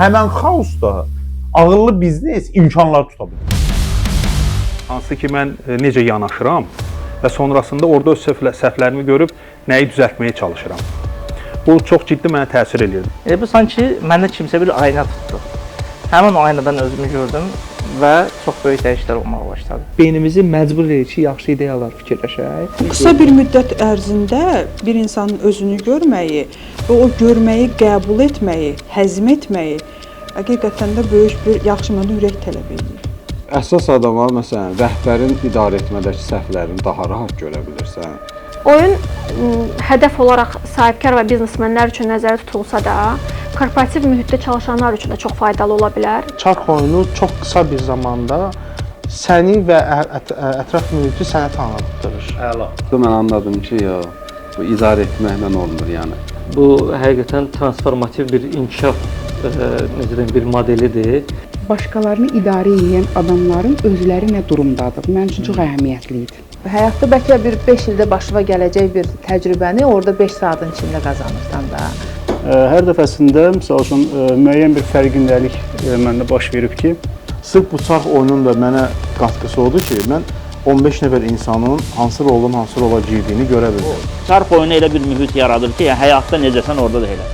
həmən xaosda ağıllı biznes imkanlar tuta bilər. Hansı ki, mən necə yanaşıram və sonrasında orada öz səhvlərimi görüb nəyi düzəltməyə çalışıram. Bu çox ciddi mənə təsir edirdi. Bu sanki məndə kimsə bir ayna tutdu. Həmin o aynadan özümü gördüm və çox böyük dəyişikliklər olmağa başladı. Beynimizi məcbur edir ki, yaxşı ideyalar fikirləşək. Qısa bir müddət ərzində bir insanın özünü görməyi və o görməyi qəbul etməyi, həzm etməyi həqiqətən də böyük bir yaxşı mənada ürək tələb edir. Əsas adama, məsələn, rəhbərin idarə etmədəki səhvlərini daha rahat görə bilirsən. Oyun hədəf olaraq sahibkar və biznesmenlər üçün nəzərdə tutulsa da, korporativ mühitdə çalışanlar üçün də çox faydalı ola bilər. Çarx oyunu çox qısa bir zamanda səni və ətraf mühiti sənə tanıtdırır. Əla. Mən anladım ki, bu idarə etməklə olmur, yəni. Bu həqiqətən transformativ bir inkişaf necə deyim, bir modelidir. Başqalarını idarə edən adamların özləri nə durumdadır? Mənim üçün çox əhəmiyyətli idi. Həyatda bəlkə bir 5 ildə başına gələcək bir təcrübəni orada 5 saatın içində qazanırsan da. Hər dəfəsində, məsəl üçün, müəyyən bir fərqindəlik məndə baş verib ki, Sırf bu çarx oyunun da mənə qatqısı odur ki, mən 15 nəfər insanın hansı roldan hansı rola girdiyini görə bildim. Çarx oyunu elə bir mühit yaradır ki, həyatda necəsən orada da elə.